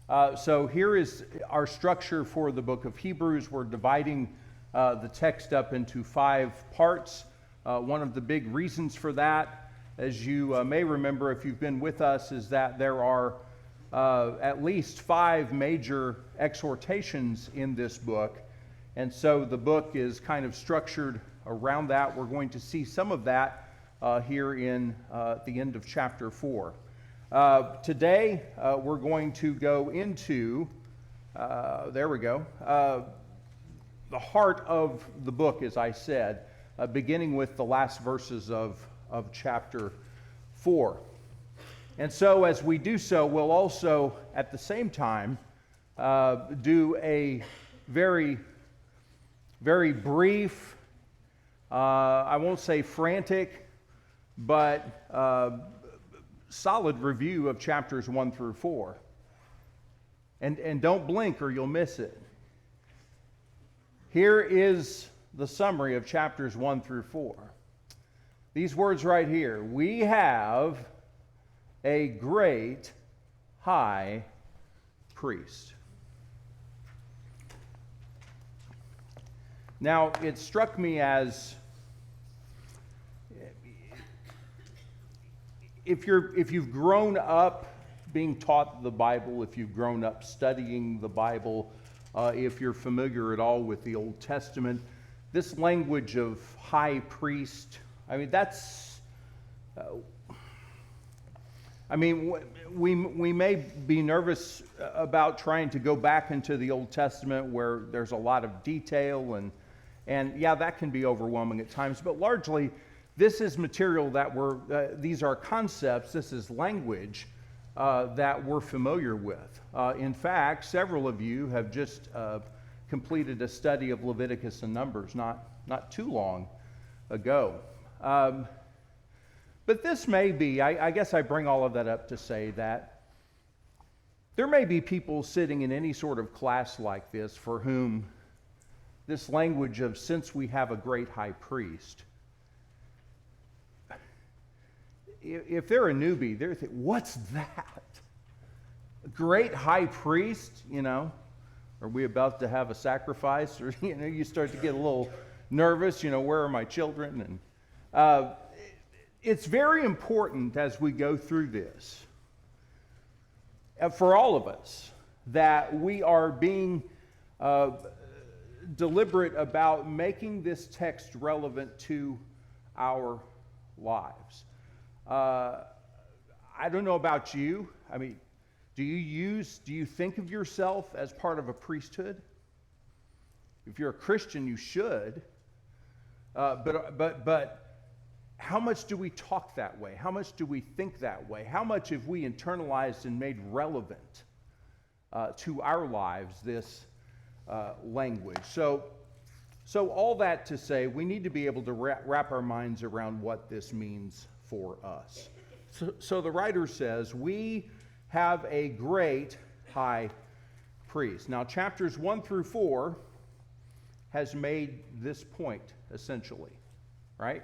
So here is our structure for the book of Hebrews. We're dividing the text up into 5 parts. One of the big reasons for that, as you may remember if you've been with us, is that there are at least 5 major exhortations in this book. And so the book is kind of structured around that. We're going to see some of that here in the end of chapter 4. Today, we're going to go into, the heart of the book, as I said, beginning with the last verses of chapter 4. And so as we do so, we'll also, at the same time, do a very, very brief, I won't say frantic, but solid review of chapters 1 through 4. And don't blink or you'll miss it. Here is the summary of chapters 1 through 4. These words right here: we have a great high priest. Now, it struck me as if you've grown up being taught the Bible, if you've grown up studying the Bible, if you're familiar at all with the Old Testament, this language of high priest, I mean, that's, we may be nervous about trying to go back into the Old Testament where there's a lot of detail and yeah, that can be overwhelming at times, but largely this is material that these are concepts, this is language that we're familiar with. In fact, several of you have just completed a study of Leviticus and Numbers not too long ago. But this may be, I guess I bring all of that up to say that there may be people sitting in any sort of class like this for whom this language of since we have a great high priest, if they're a newbie, they're thinking, what's that? A great high priest, are we about to have a sacrifice? Or, you start to get a little nervous, where are my children? And it's very important as we go through this, for all of us, that we are being deliberate about making this text relevant to our lives. I don't know about you. I mean, do you think of yourself as part of a priesthood? If you're a Christian, you should. But how much do we talk that way? How much do we think that way? How much have we internalized and made relevant to our lives this language? So all that to say, we need to be able to wrap our minds around what this means for us. So the writer says, we have a great high priest. Now, chapters 1 through 4 has made this point, essentially, right?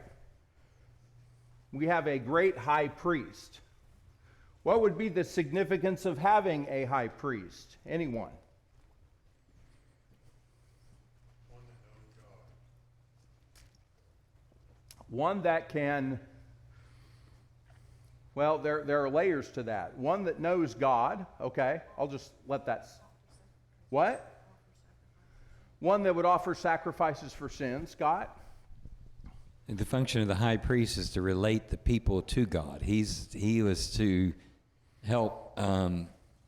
We have a great high priest. What would be the significance of having a high priest? Anyone? One that can, well, there are layers to that. One that knows God, okay, I'll just let that, what? One that would offer sacrifices for sins, Scott? The function of the high priest is to relate the people to God. He was to help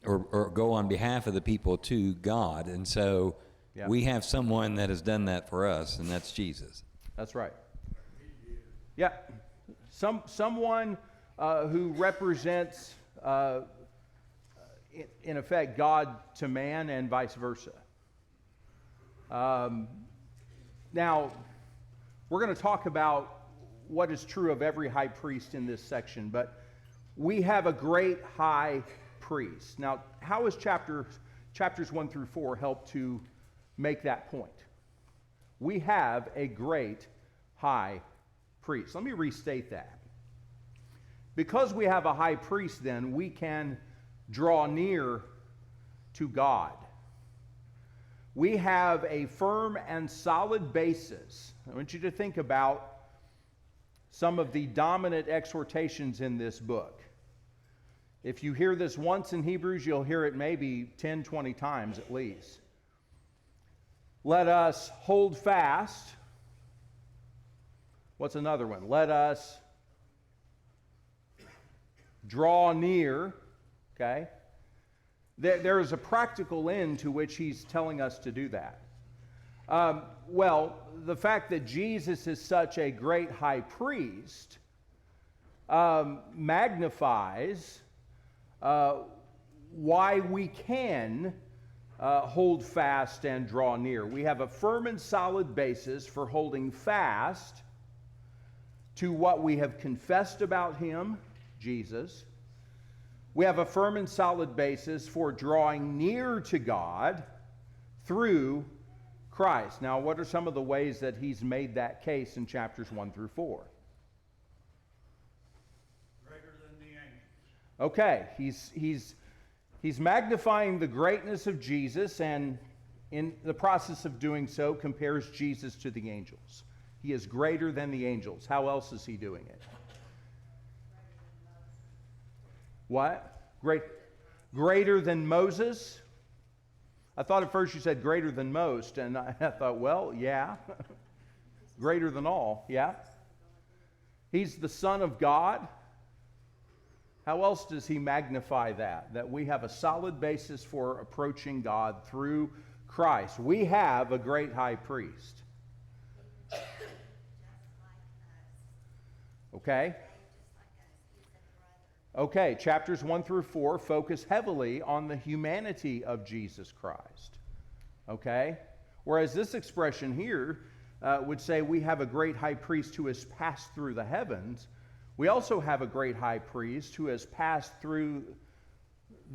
or go on behalf of the people to God, and so we have someone that has done that for us, and that's Jesus. That's right. Yeah, someone who represents, in effect, God to man and vice versa. Now, we're going to talk about what is true of every high priest in this section, but we have a great high priest. Now, how has chapters 1 through 4 help to make that point? We have a great high priest. Let me restate that. Because we have a high priest, then, we can draw near to God. We have a firm and solid basis. I want you to think about some of the dominant exhortations in this book. If you hear this once in Hebrews, you'll hear it maybe 10, 20 times at least. Let us hold fast. What's another one? Let us draw near. Okay? There is a practical end to which he's telling us to do that. Well, the fact that Jesus is such a great high priest magnifies why we can hold fast and draw near. We have a firm and solid basis for holding fast to what we have confessed about him, Jesus. We have a firm and solid basis for drawing near to God through Christ. Now, what are some of the ways that he's made that case in chapters 1 through 4? Greater than the angels. Okay, he's magnifying the greatness of Jesus, and in the process of doing so, compares Jesus to the angels. He is greater than the angels. How else is he doing it? What? Greater than Moses? I thought at first you said greater than most, and I thought, well, yeah. Greater than all, yeah. He's the Son of God. How else does he magnify that? That we have a solid basis for approaching God through Christ. We have a great high priest. Okay? Okay, chapters 1 through 4 focus heavily on the humanity of Jesus Christ. Okay? Whereas this expression here would say we have a great high priest who has passed through the heavens. We also have a great high priest who has passed through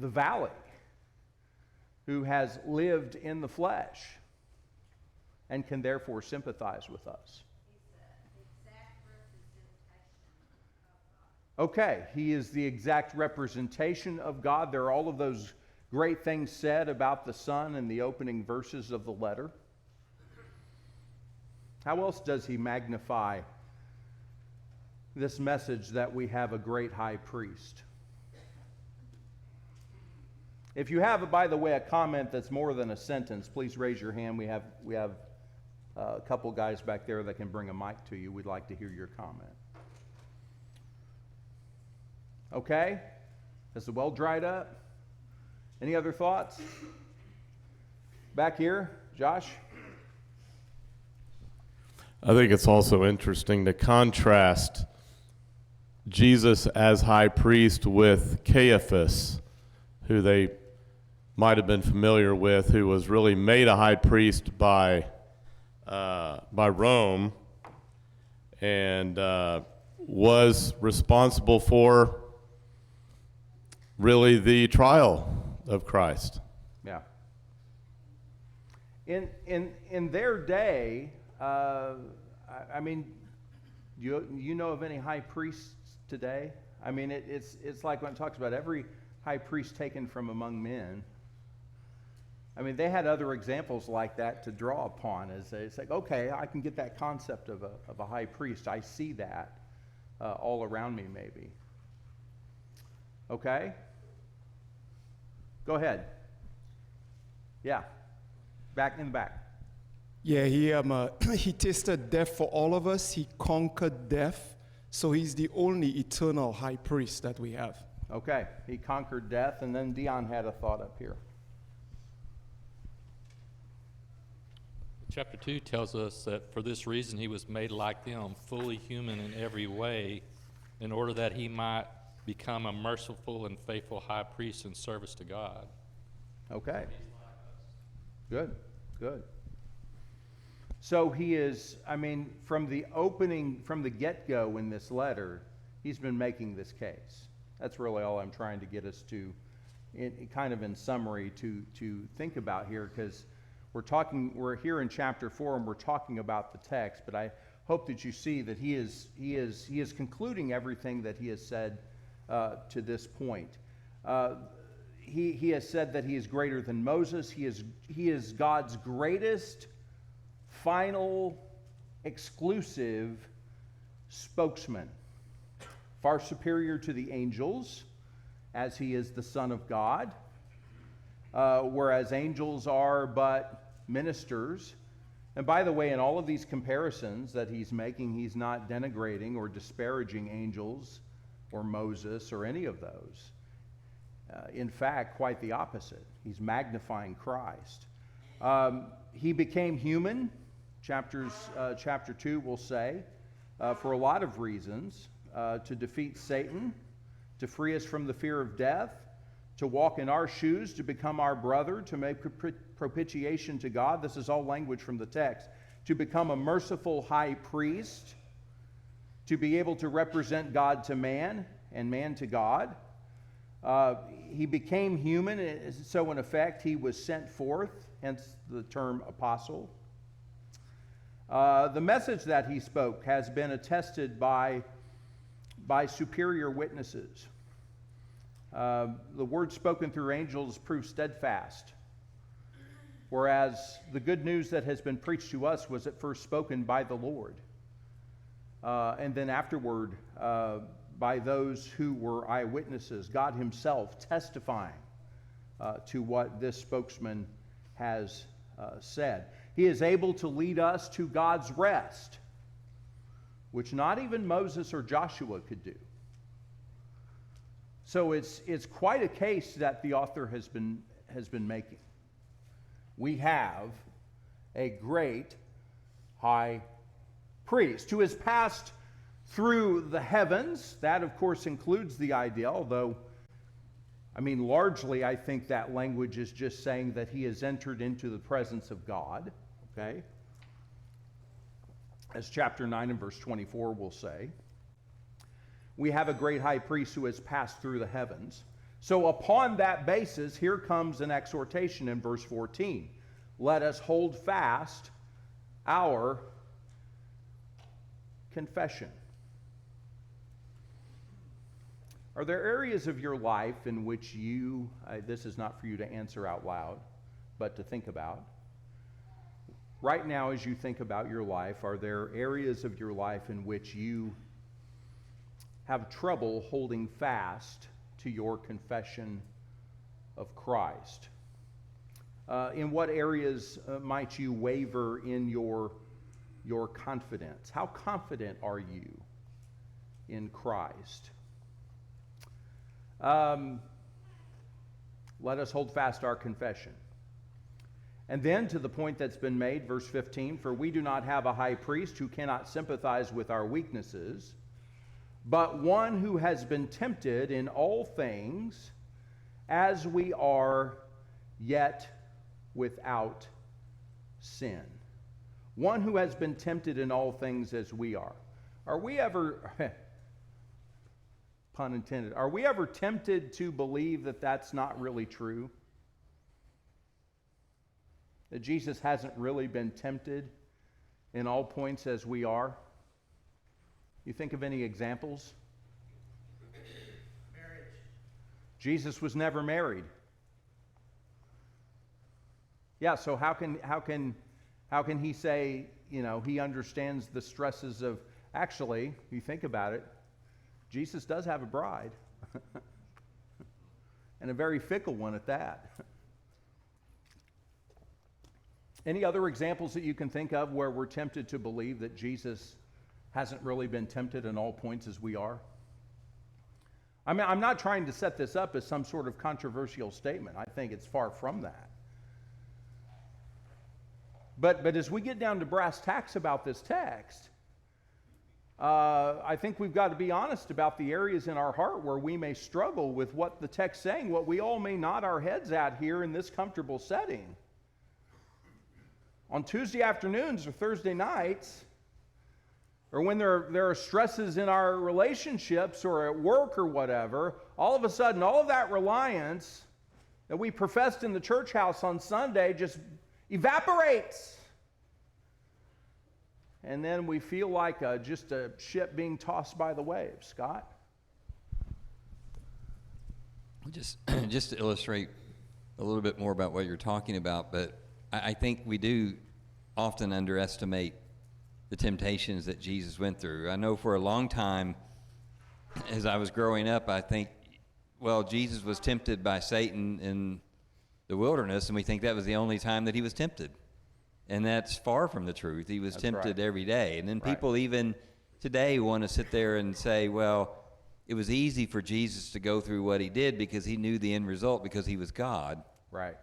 the valley, who has lived in the flesh, and can therefore sympathize with us. Okay, he is the exact representation of God. There are all of those great things said about the Son in the opening verses of the letter. How else does he magnify this message that we have a great high priest? If you have, by the way, a comment that's more than a sentence, please raise your hand. We have a couple guys back there that can bring a mic to you. We'd like to hear your comment. Okay? Has the well dried up? Any other thoughts? Back here, Josh? I think it's also interesting to contrast Jesus as high priest with Caiaphas, who they might have been familiar with, who was really made a high priest by Rome and was responsible for really the trial of Christ. Yeah. In their day, I mean, you know of any high priests today? I mean, it's like when it talks about every high priest taken from among men. I mean, they had other examples like that to draw upon. It's like, okay, I can get that concept of a high priest. I see that all around me, maybe. Okay? Go ahead. Yeah. Back in the back. Yeah, he tasted death for all of us. He conquered death. So he's the only eternal high priest that we have. Okay. He conquered death, and then Dion had a thought up here. Chapter 2 tells us that for this reason he was made like them, fully human in every way, in order that he might become a merciful and faithful high priest in service to God. Okay. Good. So he is, I mean, from the opening, from the get-go in this letter, he's been making this case. That's really all I'm trying to get us to, kind of in summary, to think about here, because we're here in chapter 4 and we're talking about the text, but I hope that you see that he is concluding everything that he has said to this point. he has said that he is greater than Moses. He is God's greatest, final, exclusive spokesman, far superior to the angels, as he is the Son of God, whereas angels are but ministers. And by the way, in all of these comparisons that he's making, he's not denigrating or disparaging angels or Moses or any of those. In fact, quite the opposite. He's magnifying Christ. He became human, chapter 2 will say, for a lot of reasons, to defeat Satan, to free us from the fear of death, to walk in our shoes, to become our brother, to make propitiation to God. This is all language from the text. To become a merciful high priest, to be able to represent God to man and man to God. He became human, so in effect he was sent forth, hence the term apostle. The message that he spoke has been attested by superior witnesses. The word spoken through angels proved steadfast, whereas the good news that has been preached to us was at first spoken by the Lord, and then afterward by those who were eyewitnesses, God himself testifying to what this spokesman has said. He is able to lead us to God's rest, which not even Moses or Joshua could do. So it's quite a case that the author has been making. We have a great high priest who has passed through the heavens. That, of course, includes the idea, although, largely I think that language is just saying that he has entered into the presence of God, okay? As chapter 9 and verse 24 will say. We have a great high priest who has passed through the heavens. So upon that basis, here comes an exhortation in verse 14. Let us hold fast our confession. Are there areas of your life in which this is not for you to answer out loud, but to think about? Right now, as you think about your life, are there areas of your life in which you have trouble holding fast to your confession of Christ? In what areas might you waver in your confidence? How confident are you in Christ? Let us hold fast our confession. And then to the point that's been made, verse 15, for we do not have a high priest who cannot sympathize with our weaknesses, but one who has been tempted in all things as we are, yet without sin. One who has been tempted in all things as we are. Are we ever, pun intended, are we ever tempted to believe that that's not really true? That Jesus hasn't really been tempted in all points as we are? You think of any examples? Marriage. Jesus was never married. Yeah, so how can he say, he understands the stresses of, actually, you think about it, Jesus does have a bride. And a very fickle one at that. Any other examples that you can think of where we're tempted to believe that Jesus hasn't really been tempted in all points as we are? I'm not trying to set this up as some sort of controversial statement. I think it's far from that. But as we get down to brass tacks about this text, I think we've got to be honest about the areas in our heart where we may struggle with what the text's saying, what we all may nod our heads at here in this comfortable setting. On Tuesday afternoons or Thursday nights, or when there are stresses in our relationships or at work or whatever, all of a sudden, all of that reliance that we professed in the church house on Sunday just evaporates. And then we feel like just a ship being tossed by the waves. Scott? Just just to illustrate a little bit more about what you're talking about, but I think we do often underestimate the temptations that Jesus went through. I know for a long time, as I was growing up, I think, well, Jesus was tempted by Satan in the wilderness, and we think that was the only time that he was tempted. And that's far from the truth. He was That's tempted right. every day. And then Right. people even today want to sit there and say, well, it was easy for Jesus to go through what he did because he knew the end result because he was God. Right.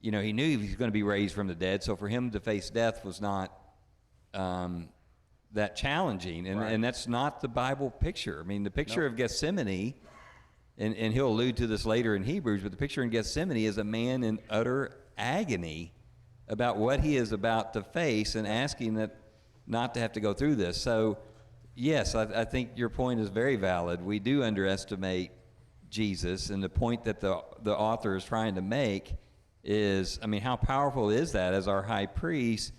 You know, he knew he was going to be raised from the dead, so for him to face death was not that challenging. And, Right. and that's not the Bible picture. I mean, the picture of Gethsemane, and he'll allude to this later in Hebrews, but the picture in Gethsemane is a man in utter agony about what he is about to face and asking that not to have to go through this. So, yes, I think your point is very valid. We do underestimate Jesus, and the point that the author is trying to make is, I mean, how powerful is that as our high priest,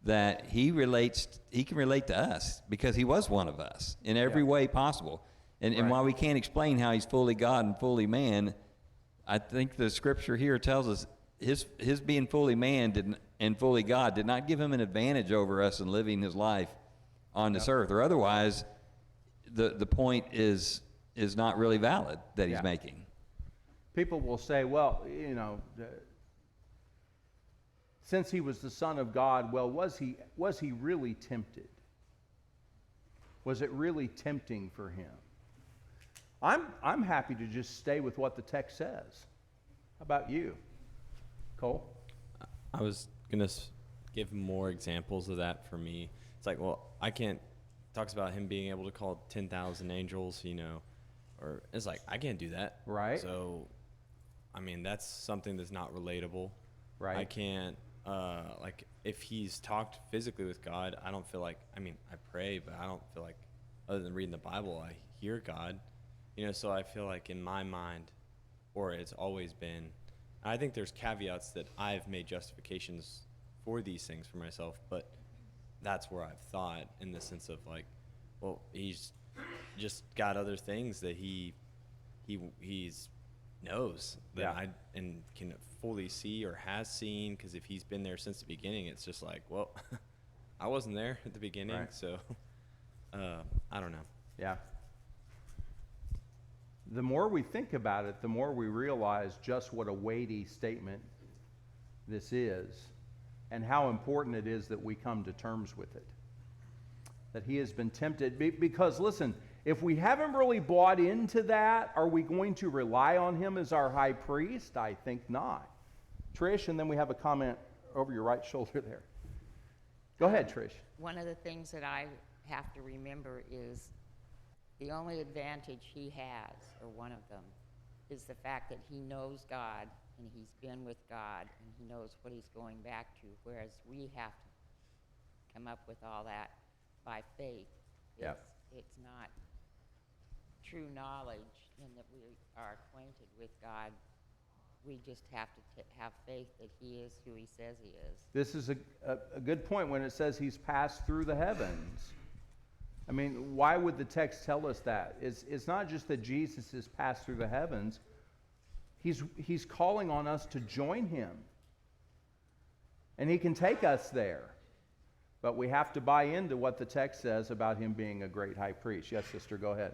that he can relate to us because he was one of us in every Yeah. way possible. And Right. while we can't explain how he's fully God and fully man, I think the scripture here tells us his being fully man and fully God did not give him an advantage over us in living his life on this earth, or otherwise the point is not really valid that he's Yeah. making. People will say, well, you know, since he was the Son of God, well, was he really tempted? Was it really tempting for him? I'm happy to just stay with what the text says. How about you, Cole? I was going to give more examples of that for me. It's like, well, I can't, talks about him being able to call 10,000 angels, you know, or it's like, I can't do that. Right. So, I mean, that's something that's not relatable. Right. I can't, like, if he's talked physically with God, I don't feel like, I mean, I pray, but I don't feel like, other than reading the Bible, I hear God. You know, so I feel like in my mind, or it's always been, I think there's caveats that I've made justifications for these things for myself, but that's where I've thought in the sense of like, well, he's just got other things that he's knows that Yeah. I and can fully see or has seen, because if he's been there since the beginning, it's just like, well, I wasn't there at the beginning, Right. so I don't know. Yeah. The more we think about it, the more we realize just what a weighty statement this is and how important it is that we come to terms with it. That he has been tempted. Because, listen, if we haven't really bought into that, are we going to rely on him as our high priest? I think not. Trish, and then we have a comment over your right shoulder there. Go ahead, Trish. One of the things that I have to remember is the only advantage he has, or one of them, is the fact that he knows God and he's been with God and he knows what he's going back to, whereas we have to come up with all that by faith. Yeah. It's not true knowledge in that we are acquainted with God. We just have to have faith that he is who he says he is. This is a good point when it says he's passed through the heavens. I mean, why would the text tell us that? It's not just that Jesus has passed through the heavens. He's calling on us to join him. And he can take us there. But we have to buy into what the text says about him being a great high priest. Yes, sister, go ahead.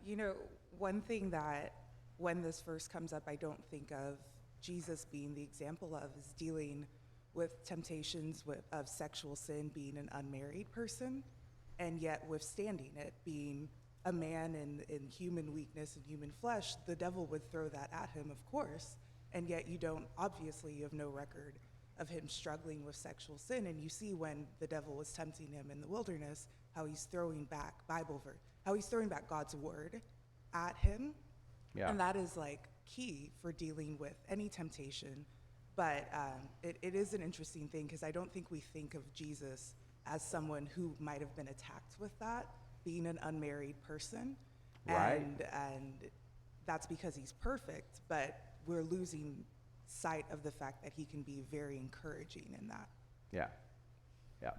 You know, one thing that when this verse comes up, I don't think of Jesus being the example of is dealing with temptations of sexual sin, being an unmarried person, and yet withstanding it, being a man in human weakness and human flesh. The devil would throw that at him, of course, and yet you have no record of him struggling with sexual sin. And you see when the devil was tempting him in the wilderness, how he's throwing back how he's throwing back God's word at him. Yeah. And that is like key for dealing with any temptation. But it is an interesting thing, because I don't think we think of Jesus as someone who might have been attacked with that, being an unmarried person. Right. And that's because he's perfect, but we're losing sight of the fact that he can be very encouraging in that. Yeah. Yeah.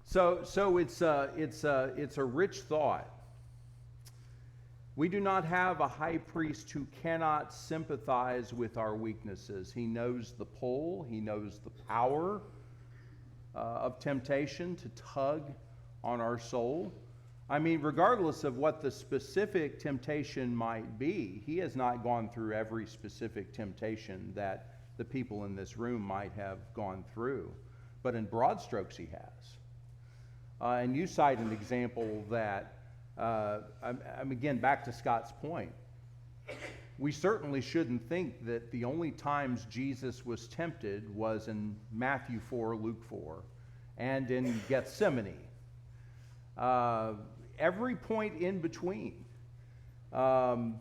So it's a rich thought. We do not have a high priest who cannot sympathize with our weaknesses. He knows the pull, he knows the power of temptation to tug on our soul. I mean, regardless of what the specific temptation might be, he has not gone through every specific temptation that the people in this room might have gone through. But in broad strokes, he has. And you cite an example that, I'm again back to Scott's point. We certainly shouldn't think that the only times Jesus was tempted was in Matthew 4, Luke 4, and in Gethsemane. Every point in between. I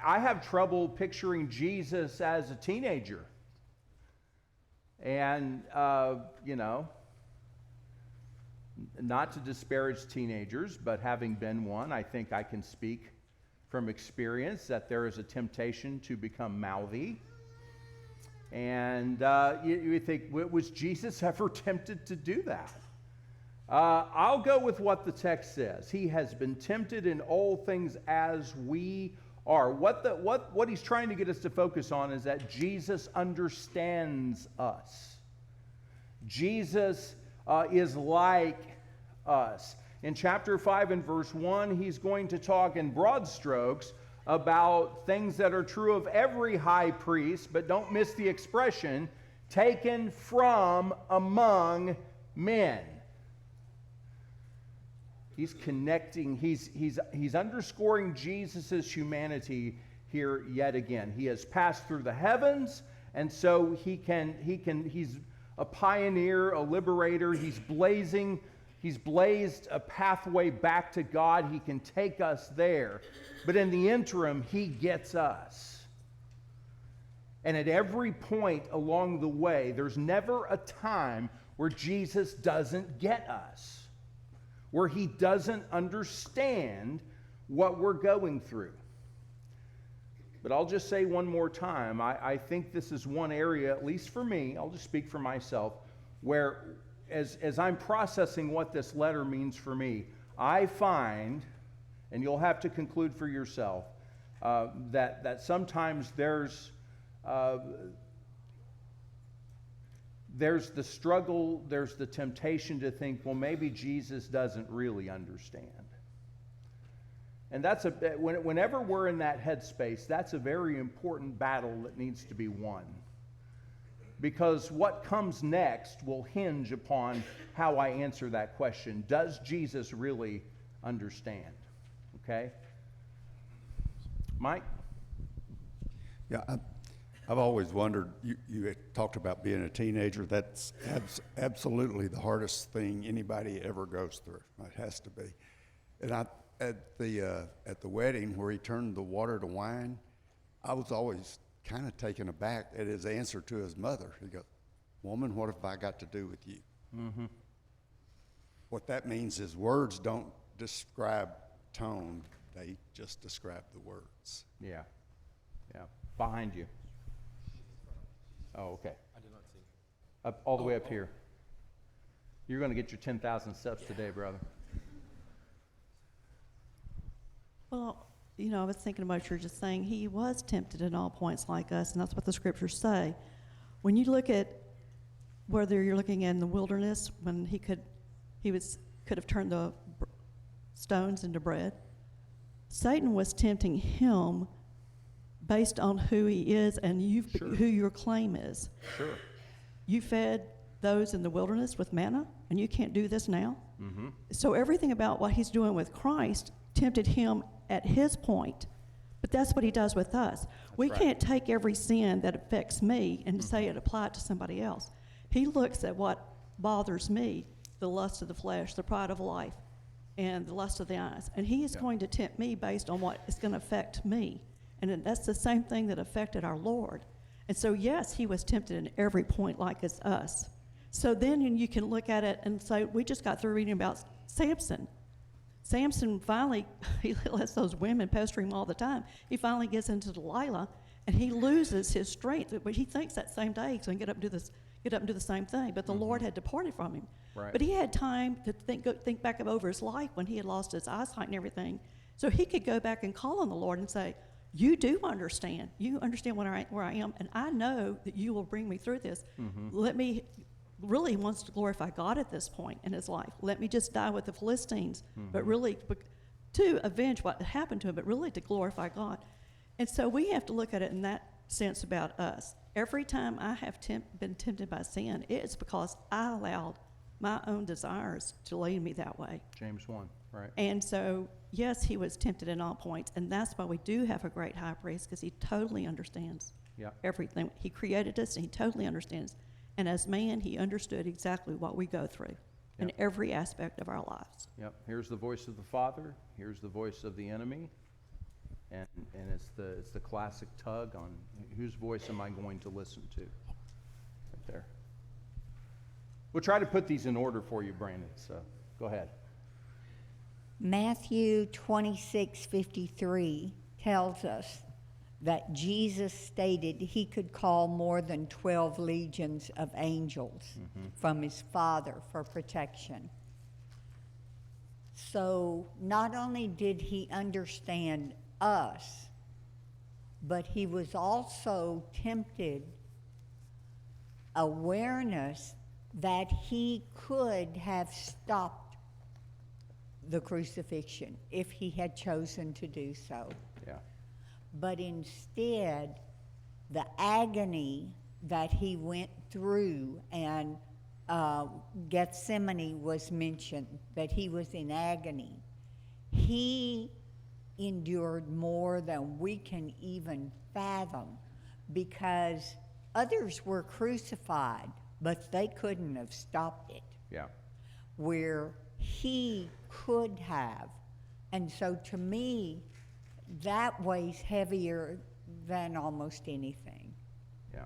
have trouble picturing Jesus as a teenager. And, not to disparage teenagers, but having been one, I think I can speak from experience that there is a temptation to become mouthy. And you think, was Jesus ever tempted to do that? I'll go with what the text says. He has been tempted in all things as we are. What he's trying to get us to focus on is that Jesus understands us. Jesus is like us. In chapter 5 and verse 1, he's going to talk in broad strokes about things that are true of every high priest, but don't miss the expression, taken from among men. He's connecting, he's underscoring Jesus' humanity here yet again. He has passed through the heavens, and so he's a pioneer, a liberator. He's blazed a pathway back to God. He can take us there. But in the interim, he gets us. And at every point along the way, there's never a time where Jesus doesn't get us, where he doesn't understand what we're going through. But I'll just say one more time, I think this is one area, at least for me, I'll just speak for myself, where as I'm processing what this letter means for me, I find, and you'll have to conclude for yourself, that sometimes there's the struggle, there's the temptation to think, well, maybe Jesus doesn't really understand. And that's whenever we're in that headspace, that's a very important battle that needs to be won. Because what comes next will hinge upon how I answer that question. Does Jesus really understand? Okay? Mike? Yeah, I've always wondered, you had talked about being a teenager. That's absolutely the hardest thing anybody ever goes through. It has to be. And at the wedding where he turned the water to wine, I was always kind of taken aback at his answer to his mother. He goes, "Woman, what have I got to do with you?" Mm-hmm. What that means is words don't describe tone. They just describe the words. Yeah. Yeah. Behind you. Oh, okay. I did not see. Up all the way up here. You're going to get your 10,000 steps today, brother. Well, I was thinking about what you're just saying. He was tempted in all points like us, and that's what the scriptures say. When you look at whether you're looking in the wilderness, when he could have turned the stones into bread, Satan was tempting him based on who he is and who your claim is. Sure. You fed those in the wilderness with manna, and you can't do this now? Mm-hmm. So everything about what he's doing with Christ tempted him at his point, but that's what he does with us. We can't take every sin that affects me and say it applied to somebody else. He looks at what bothers me, the lust of the flesh, the pride of life, and the lust of the eyes, and he is going to tempt me based on what is going to affect me, and that's the same thing that affected our Lord. And so yes, he was tempted in every point like as us. So then you can look at it and say, we just got through reading about Samson. Samson finally, he lets those women pester him all the time. He finally gets into Delilah, and he loses his strength. But he thinks that same day he's going to get up and do the same thing. But the Lord had departed from him. Right. But he had time to think back over his life when he had lost his eyesight and everything. So he could go back and call on the Lord and say, you do understand. You understand where I am, and I know that you will bring me through this. Let me, really wants to glorify God at this point in his life. Let me just die with the Philistines, but really to avenge what happened to him, but really to glorify God. And so we have to look at it in that sense about us. Every time I have been tempted by sin, it's because I allowed my own desires to lead me that way. James 1, right? And so, yes, he was tempted in all points, and that's why we do have a great high priest, because he totally understands everything. He created us, and he totally understands. And as man, he understood exactly what we go through in every aspect of our lives. Yep. Here's the voice of the Father. Here's the voice of the enemy. And it's the classic tug on whose voice am I going to listen to? Right there. We'll try to put these in order for you, Brandon. So go ahead. Matthew 26:53 tells us that Jesus stated he could call more than 12 legions of angels from his Father for protection. So not only did he understand us, but he was also tempted awareness that he could have stopped the crucifixion if he had chosen to do so. Yeah. But instead, the agony that he went through, and Gethsemane was mentioned, that he was in agony. He endured more than we can even fathom, because others were crucified, but they couldn't have stopped it. Yeah. Where he could have. And so to me, that weighs heavier than almost anything. Yeah.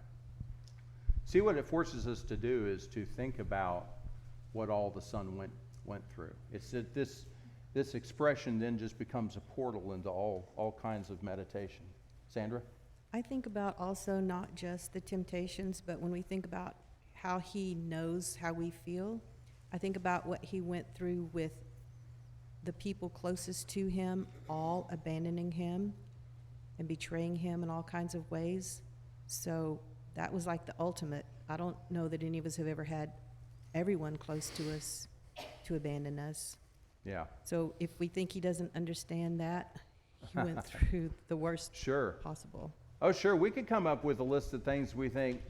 See, what it forces us to do is to think about what all the Son went through. It's that this expression then just becomes a portal into all kinds of meditation. Sandra? I think about also not just the temptations, but when we think about how he knows how we feel, I think about what he went through with the people closest to him, all abandoning him and betraying him in all kinds of ways. So that was like the ultimate. I don't know that any of us have ever had everyone close to us to abandon us. Yeah. So if we think he doesn't understand that, he went through the worst possible. Oh, sure. We could come up with a list of things we think,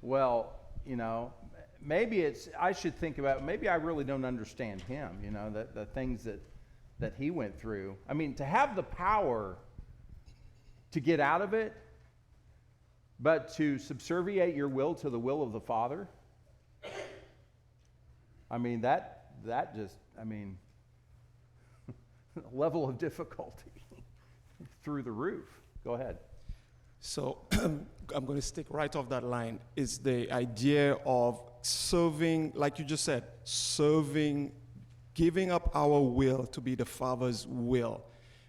well, you know, maybe I should think about, maybe I really don't understand him, you know, the things that he went through. I mean, to have the power to get out of it, but to subserviate your will to the will of the Father, I mean, that just, I mean, level of difficulty through the roof. Go ahead. So I'm going to stick right off that line. Is the idea of serving, like you just said, serving, giving up our will to be the Father's will.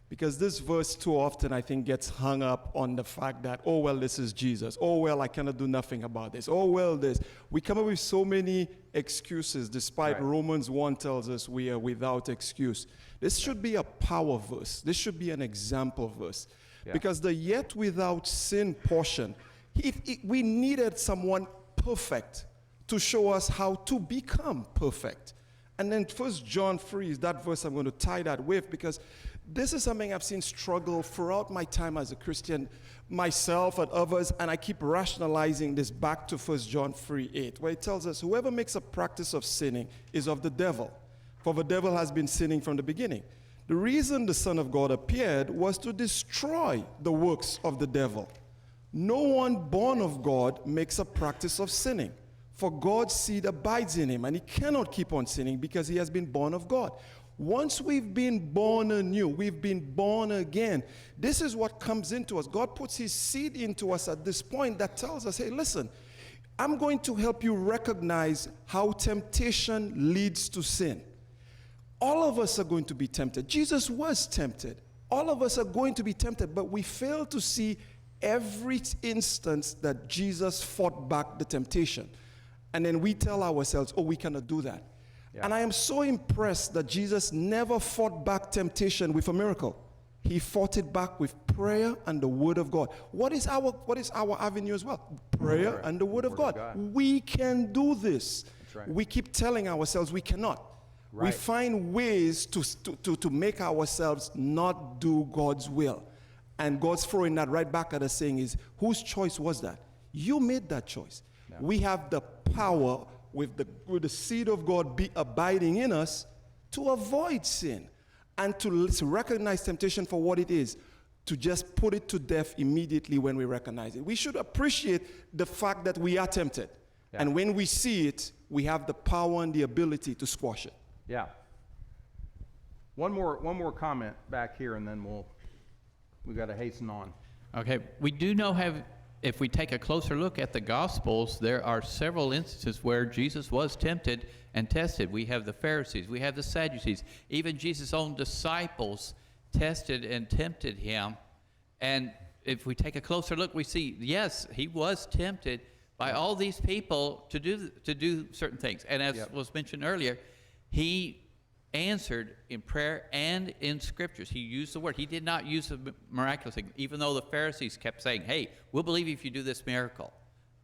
Because this verse too often, I think, gets hung up on the fact that, oh, well, this is Jesus. Oh, well, I cannot do nothing about this. Oh, well, this. We come up with so many excuses, despite Romans 1 tells us we are without excuse. This should be a power verse. This should be an example verse. Yeah. Because the yet without sin portion, we needed someone perfect to show us how to become perfect. And then 1 John 3 is that verse I'm going to tie that with, because this is something I've seen struggle throughout my time as a Christian, myself and others, and I keep rationalizing this back to 1 John 3:8, where it tells us, whoever makes a practice of sinning is of the devil, for the devil has been sinning from the beginning. The reason the Son of God appeared was to destroy the works of the devil. No one born of God makes a practice of sinning, for God's seed abides in him, and he cannot keep on sinning because he has been born of God. Once we've been born anew, we've been born again, this is what comes into us. God puts his seed into us at this point that tells us, hey, listen, I'm going to help you recognize how temptation leads to sin. All of us are going to be tempted. Jesus was tempted. All of us are going to be tempted, but we fail to see every instance that Jesus fought back the temptation. And then we tell ourselves, oh, we cannot do that. Yeah. And I am so impressed that Jesus never fought back temptation with a miracle. He fought it back with prayer and the Word of God. What is our avenue as well? Prayer Right. and the Word of God. We can do this. That's right. We keep telling ourselves we cannot. We Right. find ways to make ourselves not do God's will. And God's throwing that right back at us saying is, whose choice was that? You made that choice. Yeah. We have the power with the seed of God be abiding in us to avoid sin and to recognize temptation for what it is, to just put it to death immediately when we recognize it. We should appreciate the fact that we are tempted. Yeah. And when we see it, we have the power and the ability to squash it. Yeah. One more comment back here, and then we got to hasten on. Okay, we do know if we take a closer look at the Gospels, there are several instances where Jesus was tempted and tested. We have the Pharisees, we have the Sadducees, even Jesus' own disciples tested and tempted him. And if we take a closer look, we see, yes, he was tempted by all these people to do certain things. And as was mentioned earlier, he answered in prayer and in scriptures. He used the word. He did not use a miraculous thing, even though the Pharisees kept saying, hey, we'll believe if you do this miracle.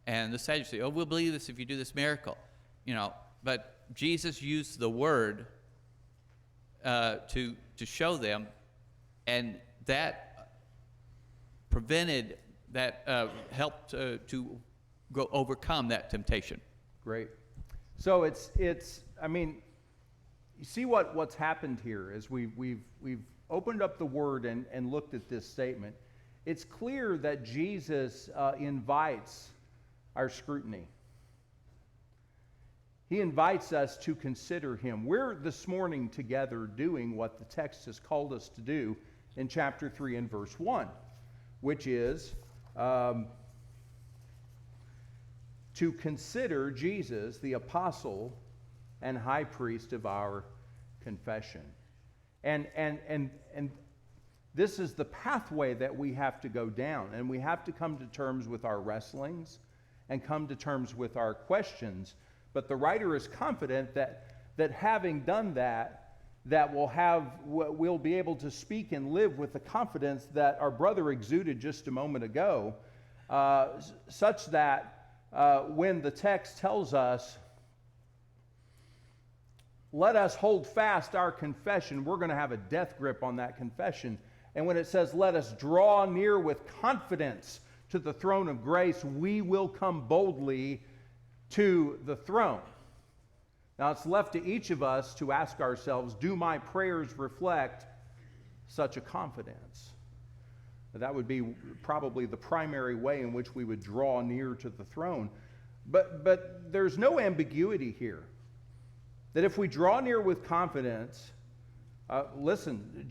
And the Sadducees, oh, we'll believe this if you do this miracle. But Jesus used the word to show them, and that prevented, that helped to go overcome that temptation. Great. So it's I mean, you see what's happened here is we've opened up the Word and looked at this statement. It's clear that Jesus invites our scrutiny. He invites us to consider him. We're this morning together doing what the text has called us to do in chapter 3 and verse 1, which is to consider Jesus, the apostle and high priest of our confession. And this is the pathway that we have to go down, and we have to come to terms with our wrestlings and come to terms with our questions. But the writer is confident that having done that we'll be able to speak and live with the confidence that our brother exuded just a moment ago, such that when the text tells us, let us hold fast our confession, we're going to have a death grip on that confession. And when it says, let us draw near with confidence to the throne of grace, we will come boldly to the throne. Now it's left to each of us to ask ourselves, do my prayers reflect such a confidence? That would be probably the primary way in which we would draw near to the throne. But there's no ambiguity here. That if we draw near with confidence, listen,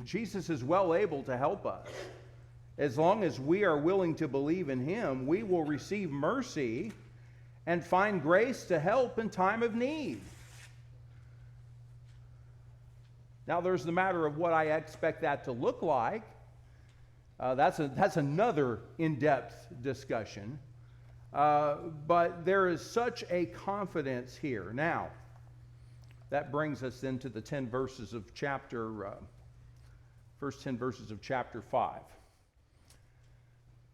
Jesus is well able to help us. As long as we are willing to believe in him, we will receive mercy and find grace to help in time of need. Now there's the matter of what I expect that to look like. That's another in-depth discussion. But there is such a confidence here. Now, that brings us into the 10 verses of first 10 verses of chapter 5.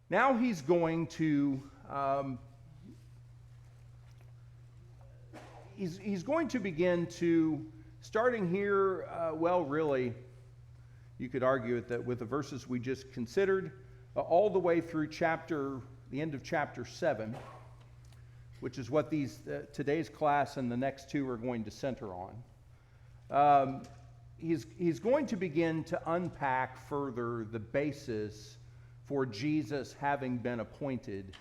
Now he's going to he's going to begin to, starting here, really, you could argue it that with the verses we just considered, all the way through the end of chapter 7, which is what today's class and the next two are going to center on. He's going to begin to unpack further the basis for Jesus having been appointed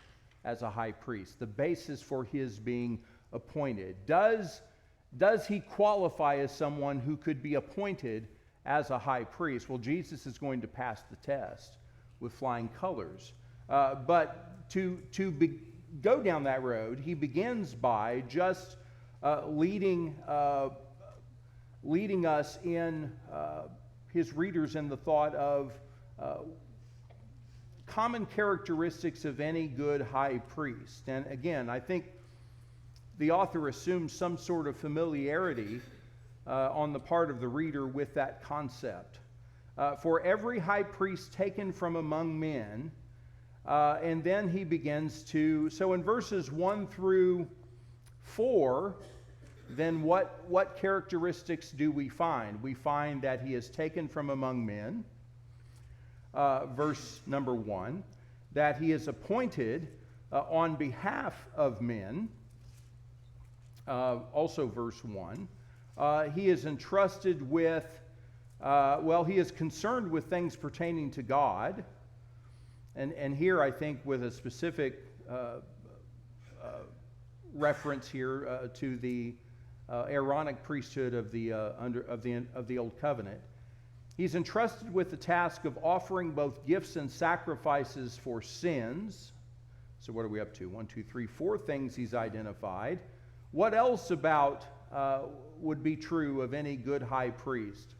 as a high priest, the basis for his being appointed. Does he qualify as someone who could be appointed as a high priest? Well, Jesus is going to pass the test with flying colors. But to go down that road, he begins by just leading us in his readers in the thought of common characteristics of any good high priest. And again, I think the author assumes some sort of familiarity on the part of the reader with that concept. For every high priest taken from among men, and then he begins to, so in verses 1 through 4, then what characteristics do we find? We find that he is taken from among men, verse number 1, that he is appointed on behalf of men, also verse 1. He is entrusted with, he is concerned with things pertaining to God. And here I think with a specific reference here to the Aaronic priesthood of the Old Covenant. He's entrusted with the task of offering both gifts and sacrifices for sins. So what are we up to? 1, 2, 3, 4 things he's identified. What else about would be true of any good high priest?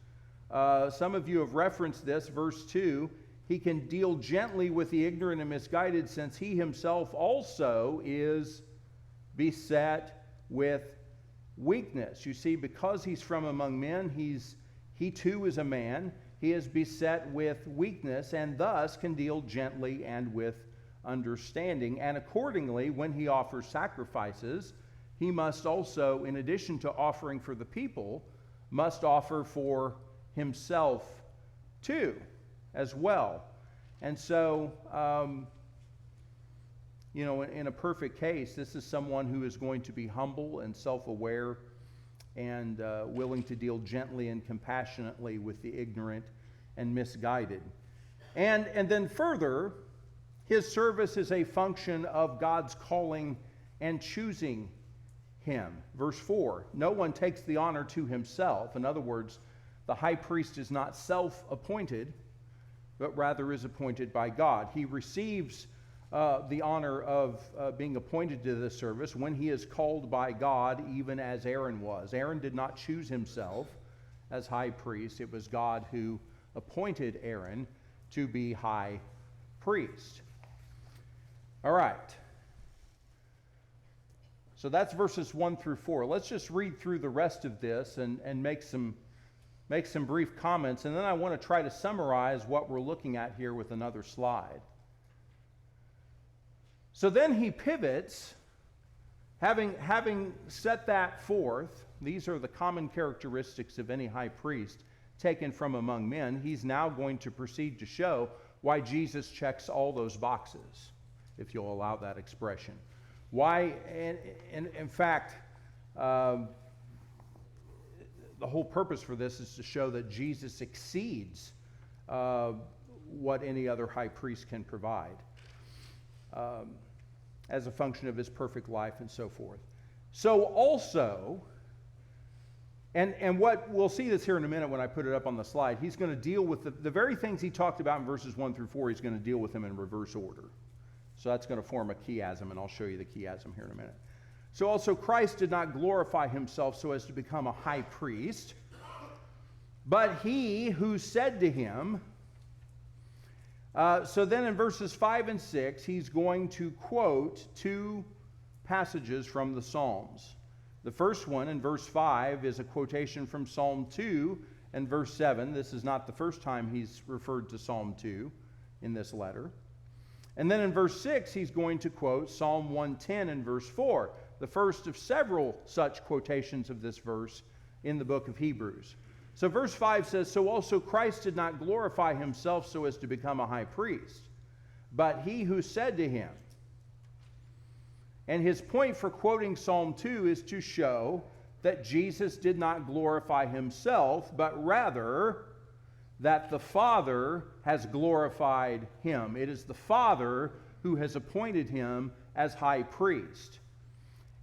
Some of you have referenced this, verse 2. He can deal gently with the ignorant and misguided, since he himself also is beset with weakness. You see, because he's from among men, he too is a man. He is beset with weakness, and thus can deal gently and with understanding. And accordingly, when he offers sacrifices, he must also, in addition to offering for the people, must offer for himself too, as well. And so, in a perfect case, this is someone who is going to be humble and self-aware and willing to deal gently and compassionately with the ignorant and misguided. And then further, his service is a function of God's calling and choosing him. Verse 4, no one takes the honor to himself. In other words, the high priest is not self-appointed, but rather is appointed by God. He receives the honor of being appointed to this service when he is called by God, even as Aaron was. Aaron did not choose himself as high priest. It was God who appointed Aaron to be high priest. All right. So that's verses 1 through 4. Let's just read through the rest of this and make some brief comments, and then I want to try to summarize what we're looking at here with another slide. So then he pivots, having set that forth. These are the common characteristics of any high priest taken from among men. He's now going to proceed to show why Jesus checks all those boxes, if you'll allow that expression. Why, and in fact, the whole purpose for this is to show that Jesus exceeds what any other high priest can provide as a function of his perfect life and so forth. So also, and what we'll see this here in a minute when I put it up on the slide, he's going to deal with the very things he talked about in verses 1 through 4, he's going to deal with them in reverse order. So that's going to form a chiasm, and I'll show you the chiasm here in a minute. So also Christ did not glorify himself so as to become a high priest, but he who said to him, so then in verses 5 and 6, he's going to quote two passages from the Psalms. The first one in verse 5 is a quotation from Psalm 2 and verse 7. This is not the first time he's referred to Psalm 2 in this letter. And then in verse 6, he's going to quote Psalm 110 and verse 4, the first of several such quotations of this verse in the book of Hebrews. So verse 5 says, so also Christ did not glorify himself so as to become a high priest, but he who said to him. And his point for quoting Psalm 2 is to show that Jesus did not glorify himself, but rather that the Father has glorified him. It is the Father who has appointed him as high priest.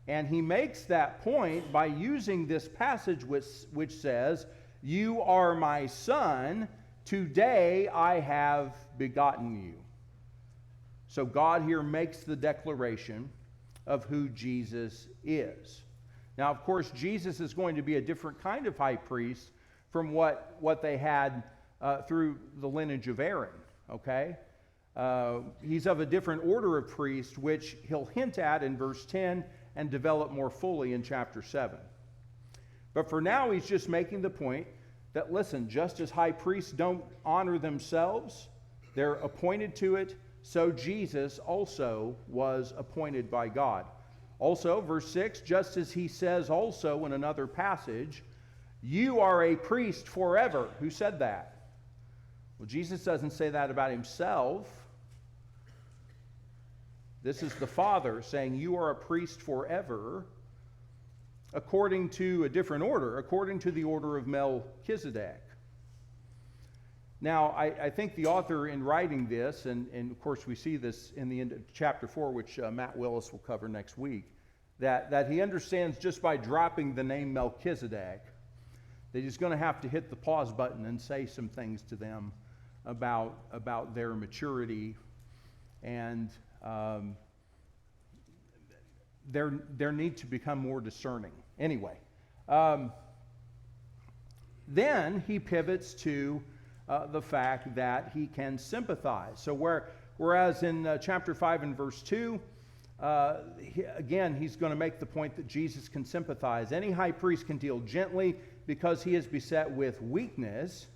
And he makes that point by using this passage which says, you are my son, today I have begotten you. So God here makes the declaration of who Jesus is. Now, of course, Jesus is going to be a different kind of high priest from what they had through the lineage of Aaron, okay? He's of a different order of priest, which he'll hint at in verse 10 and develop more fully in chapter 7. But for now, he's just making the point that, listen, just as high priests don't honor themselves, they're appointed to it, so Jesus also was appointed by God. Also, verse 6, just as he says also in another passage, you are a priest forever. Who said that? Well, Jesus doesn't say that about himself. This is the Father saying, you are a priest forever, according to a different order, according to the order of Melchizedek. Now, I think the author in writing this, and of course we see this in the end of chapter 4, which Matt Willis will cover next week, that he understands just by dropping the name Melchizedek, that he's going to have to hit the pause button and say some things to them about their maturity and their need to become more discerning. Anyway, then he pivots to the fact that he can sympathize. So whereas in chapter 5 and verse 2, he's going to make the point that Jesus can sympathize. Any high priest can deal gently because he is beset with weakness.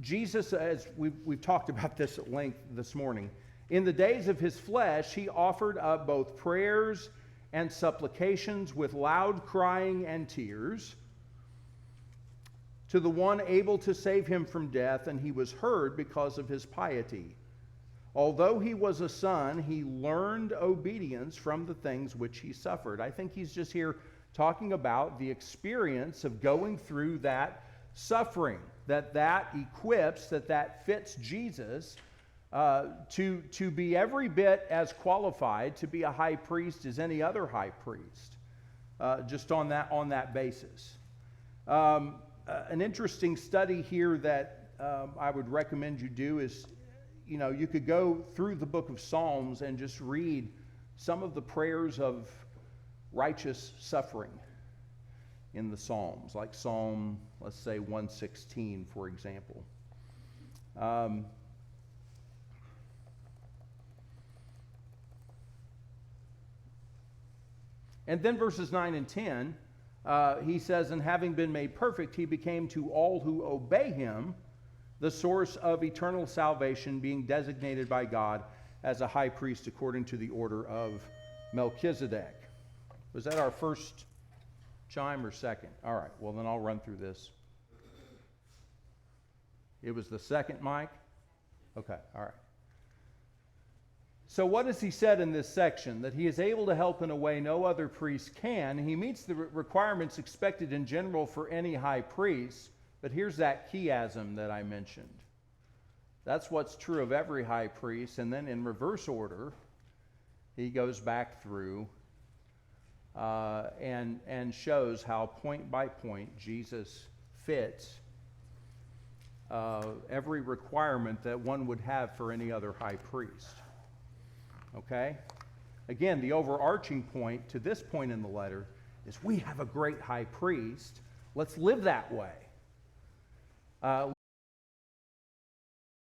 Jesus, as we've talked about this at length this morning, in the days of his flesh, he offered up both prayers and supplications with loud crying and tears to the one able to save him from death, and he was heard because of his piety. Although he was a son, he learned obedience from the things which he suffered. I think he's just here talking about the experience of going through that suffering, that equips, that fits Jesus to be every bit as qualified to be a high priest as any other high priest, just on that basis. An interesting study here that I would recommend you do is, you could go through the book of Psalms and just read some of the prayers of righteous suffering in the Psalms, like Psalm, let's say 116, for example. And then verses 9 and 10, he says, and having been made perfect, he became to all who obey him the source of eternal salvation, being designated by God as a high priest according to the order of Melchizedek. Was that our first chime or second? All right, well then I'll run through this. It was the second, Mike? Okay, all right. So what has he said in this section? That he is able to help in a way no other priest can. He meets the requirements expected in general for any high priest, but here's that chiasm that I mentioned. That's what's true of every high priest, and then in reverse order, he goes back through and shows how point by point Jesus fits every requirement that one would have for any other high priest. Okay? Again, the overarching point to this point in the letter is we have a great high priest. Let's live that way.